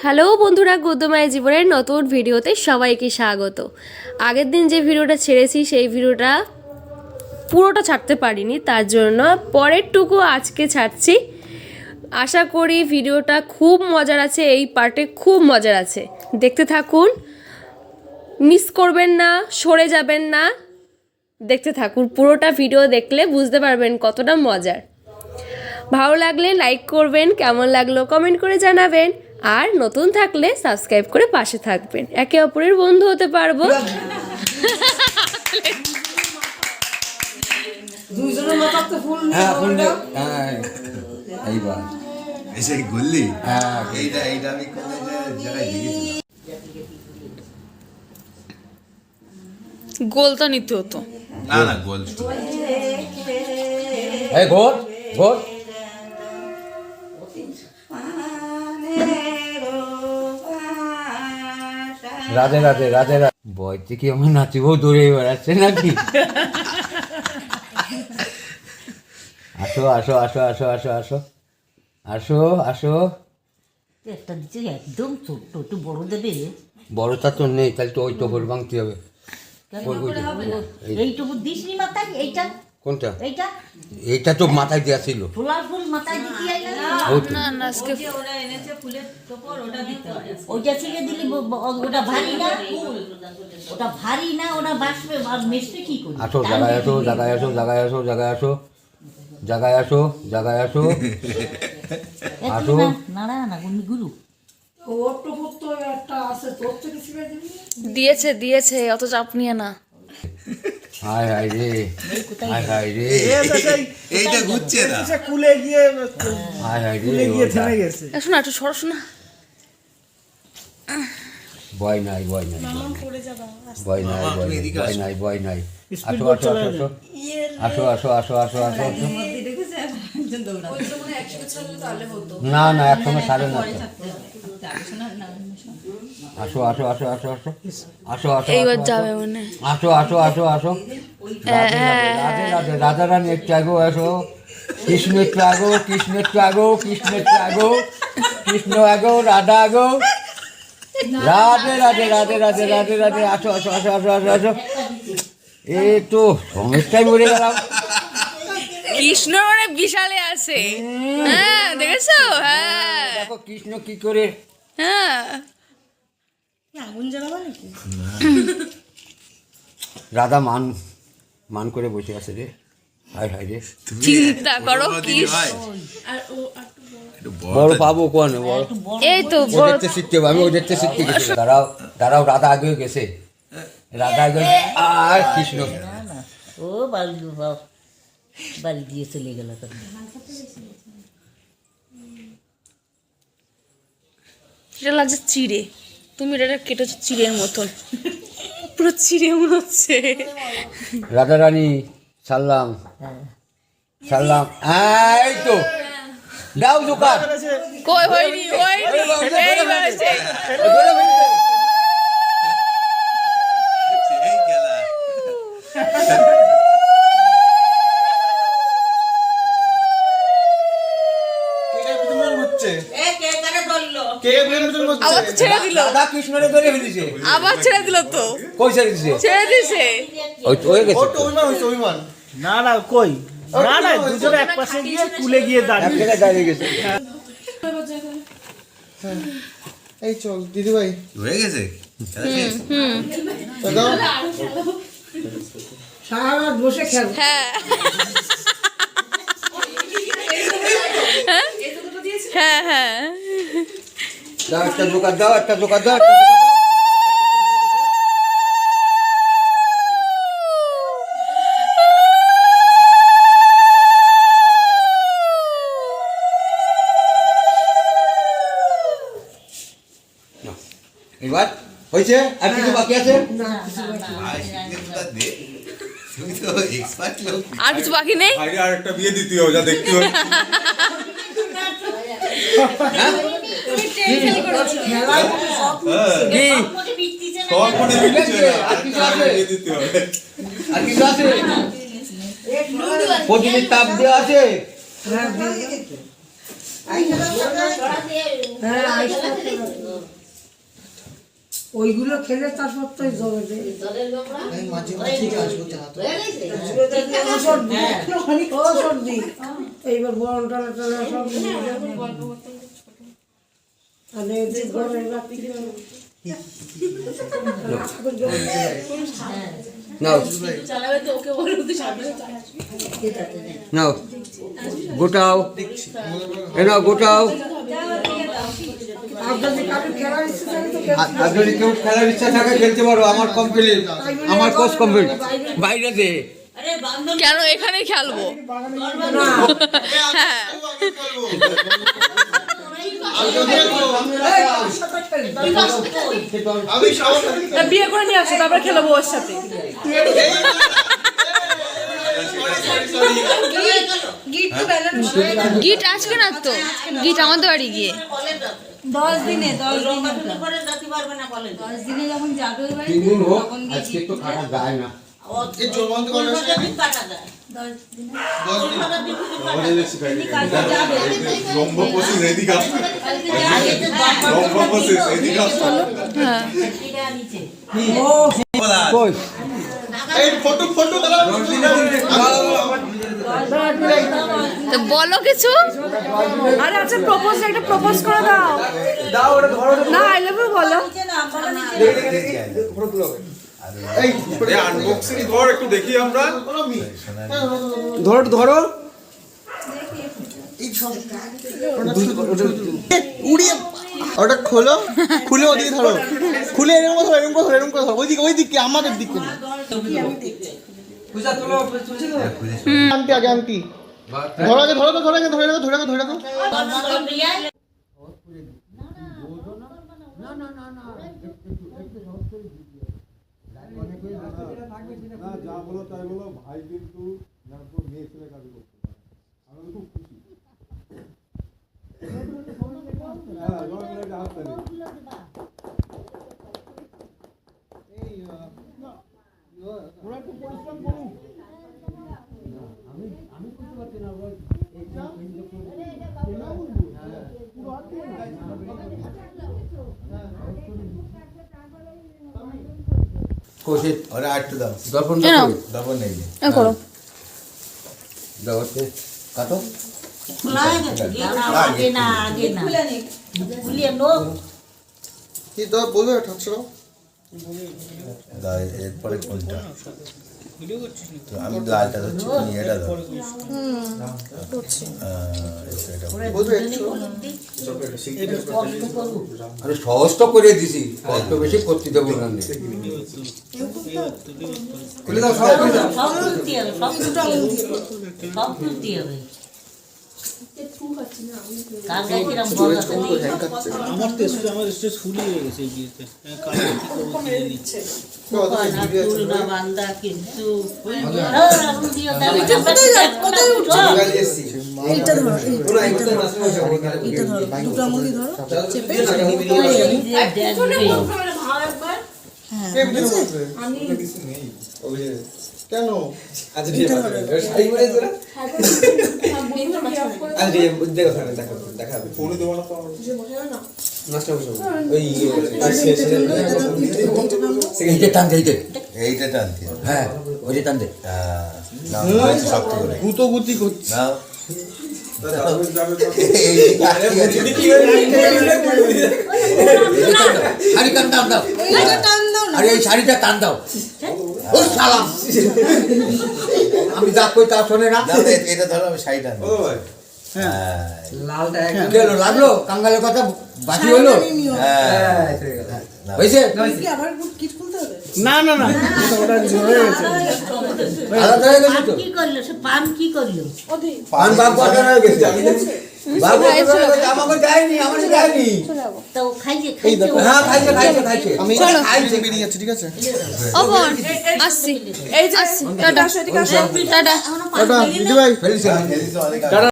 Hello বন্ধুরা, গুদ্দমায়ের জীবনের নতুন ভিডিওতে সবাইকে স্বাগত। আগের দিন যে ভিডিওটা ছেড়েছি সেই ভিডিওটা পুরোটা ছাড়তে পারিনি, তার জন্য পরেরটুকু আজকে ছাড়ছি। আশা করি ভিডিওটা খুব মজার আছে, এই পার্টে খুব মজার আছে, দেখতে থাকুন, মিস করবেন না, সরে যাবেন না, দেখতে থাকুন। পুরোটা ভিডিও দেখলে বুঝতে পারবেন কতটা মজার। ভালো লাগলে লাইক করবেন, কেমন লাগলো কমেন্ট করে জানাবেন, আর নতুন থাকলে সাবস্ক্রাইব করে পাশে থাকবেন, একে অপরের বন্ধু হতে পারবো। গোলটা নিতে হতো না না গোল ঘোর ঘোর রাধে রাধে রাধে রাধে। বয়তে কি আমার নাচিবও দৌড়ে বেড়াচ্ছে নাকি? আসো আসো আসো আসো আসো আসো আসো আসো। একটা দিচ্ছে একদম ছোট্ট, একটু বড় দেবে। বড়টা তো নেই, তাহলে তো ওই তো ভোর ভাঙতে হবে। এইটুকু দিসনি মাথায়, এইটা কোনটা? এইটা এইটা তো মাথায় দেওয়া ছিল। ফুলার ফুল মাথায় দিতে না না আজকে ওইটা থেকে দিলি ওটা ভারী না, ওটা ভারী না, ওটা বাসবে আর মেশবে কি করে? আসো জায়গায় আসো, জায়গায় আসো, জায়গায় আসো, জায়গায় আসো, জায়গায় আসো, জায়গায় আসো, আসো। নাড়া না গুরু দিয়েছে দিয়েছে, অত চাপ নিয়ে না। হায় হায় রে, হায় হায় রে, এইটা ঘুরছে না কুলে গিয়ে হায় হায় রে, থেমে গেছে। শোনা একটু সরো, শোনা। ভয় নাই, ভয় নাই, ভয় নাই, ভয় নাই, ভয় নাই, ভয় নাই। আসো আসো আসো আসো আসো আসো আসো আসো আসো। না না, একসঙ্গে ছাড়ে না। আসো আসো আসো আসো আসো আসো আসো। এইবার যাবে মনে হয়। আসো আসো আসো আসো। রাধে রাধে রাধে, রাধা রানী একটু আগো আসো। কৃষ্ণ একটু আগো, কৃষ্ণ একটু আগো, কৃষ্ণ একটু আগো, কৃষ্ণ আগো, রাধা আগো। রাধে রাধে রাধে রাধে রাধে রাধে। আসো আসো আসো আসো আসো আসো। এই তো সমস্যায় মরে গেলাম। কৃষ্ণ মানে বিশালে আছে, হ্যাঁ দেখেছো? হ্যাঁ দেখো কৃষ্ণ কি করে। হ্যাঁ, রাধা মান মান করে বসে আছে রে। হায় হায় রে, চিন্তা করো কি। বড় পাবো কোন? বড় এই তো ও দেখতে শিখতে হবে, আমি ও দেখতে শিখতে গেছি। দাঁড়াও দাঁড়াও, রাধা আগে গেছে, রাধা আগে। আর কৃষ্ণ ও বাড়ি বাড়ি দিয়ে চলে গেল। এটা লাগছে চিড়ে, তুমি এটা কেটেছো চিড়ের মতন, পুরো চিড়ে মনে হচ্ছে। রাধা রানী সাল্লাম সাল্লাম। এই তো দাও দোকান। কই হয়নি হয়নি, এই হয়েছে। এই খেলা আবার তো ছেড়ে দিল, রাধা কৃষ্ণরে ধরে ফেলেছে। আবার ছেড়ে দিল তো। কই ছেড়ে দিছে? ছেড়ে দিছে। ওই তো হয়ে গেছে। না না কই, না না দুজনে এক পাশে গিয়ে কুলে গিয়ে এক দাঁড়িয়ে। জায়গায় দাঁড়িয়ে গেছে। এই চল দিদি ভাই, হয়ে গেছে হ্যাঁ হ্যাঁ হ্যাঁ, দাও একটা দোকান দাও, একটা দোকান দাও। এবার হয়েছে? আর কিছু বাকি আছে? ভাই শিখতে তো দে, তুমি তো এক্সপার্ট লোক। আর কিছু বাকি নেই। ভাইরে আর একটা বিয়ে দিতে হবে, যা দেখতে হবে। কি সব মনে বিচ্ছে না, আর কিছু আছে? বিয়ে দিতে হবে। আর কিছু আছে? প্রতিদিন তাপ দেওয়া আছে? হ্যাঁ ওইগুলো খেলে তারপর তো জমে দেয় আমি মাঝে মাঝে আসবো তাড়াতাড়ি। সর্দি এইবার বরণ টালা টালা সব নিয়ে যাবে। আর এদের ঘরে রাত্রি নাও নাও গোটাও এ নাও গোটাও। আর যদি কারোর খেলার ইচ্ছে থাকে তো আর যদি কেউ খেলার ইচ্ছা থাকে খেলতে পারো, আমার কমপ্লিট, আমার কোর্স কমপ্লিট। বাইরে দে কেন এখানেই খেলবো? হ্যাঁ আমি সব বিয়ে করে নিয়ে আসো তারপরে খেলবো ওর সাথে। গিট আজকে না তো, গিট আমাদের বাড়ি গিয়ে 10 দিনে করে যেতে পারবে না কলেজ 10 দিনে যখন যাবে ওই বাড়ি 3 দিন হোক, আজকে তো খাটা যায় না। এই জোরবন্দ করে কাটা যায় 10 দিনে 10 দিন লম্বা এদিকে আসবে লম্বা এদিকে আসবে কই এই ফটো ফটো দাও তো বলো কিছু। আরে আচ্ছা প্রপোজ, একটা প্রপোজ করে দাও। না আই লাভ ইউ বলো। এই আনবক্সিং কর একটু দেখি আমরা। ধরো ধরো এই সব উড়িয়ে ওটা খোলো, খুলে ওদিকে ধরো, খুলে এরকম ধরো, এরকম ধরো, এরকম ধরো, ওইদিকে আমাদের দিকে না। আন্টি আগে আন্টি ধরো আগে, ধরো তো, ধরো আগে, ধরে রাখো, ধরে রাখো, ধরে রাখো। যা বলো তাই বলো, ভাই কিন্তু মেয়ে ছেলে কাজ করতে পারে, আমি খুব খুশি। কোশিত ওরা একটু দাও, দর্পণ দর্পণ নেই করো দাও হচ্ছে কাটো। আগে না খুলিয়ে নো কি তো বলবে ঠাকসরাও দাও, এরপরে কোনটা তো আমি লালটা ধরছি, তুমি এটা দাও। এটা বলবে আরে সহজ তো করে দিছি, কষ্ট বেশি করতে দেবো না। খুলে দাও, সব খুলে দাও। সব তুলতে হবে, সব তুলতে হবে। কার গায়ে কিরম বল আছে আমার তো স্টেজ, আমার স্টেজ ফুলই হয়ে গেছে এই বিয়েতে। কালকে কি করবো কি দিচ্ছে তুলনা বান্দা কিন্তু কেন ফোনে দেবো না তো এইটা টান দে, এইটা টানতে হবে। হ্যাঁ ওইটা টান দে। নাও, হয়েছে শক্ত করে গুতোগুতি করছি। নাও। শাড়ি টান দাও, আরে এই শাড়িটা টান দাও। ও সালাম, আমি যা কই তা শোনে না। নাও, এটা ধরো, আমি শাড়ি টানবো। হ্যাঁ গেল লাগলো, কাঙ্গালের কথা বাকি হলো। হ্যাঁ হয়েছে না না না ওটা হয়ে গেছে। আলাদা হয়ে গেছে তো। কি করলো সে পান কি করলো পান বাপ বাটা হয়ে গেছে, বাপ বাটা হয়ে গেছে, আমাকে দেয়নি, আমাকে দেয়নি। তো খাইছে হ্যাঁ খাইছে খাইছে খাইছে। আমি খাইছে বেরিয়ে যাচ্ছে, ঠিক আছে? ও বোন আসছি, এই যে আসছি, টাটা টাটা। টাটা দিদি ভাই। ফেলিস অনেক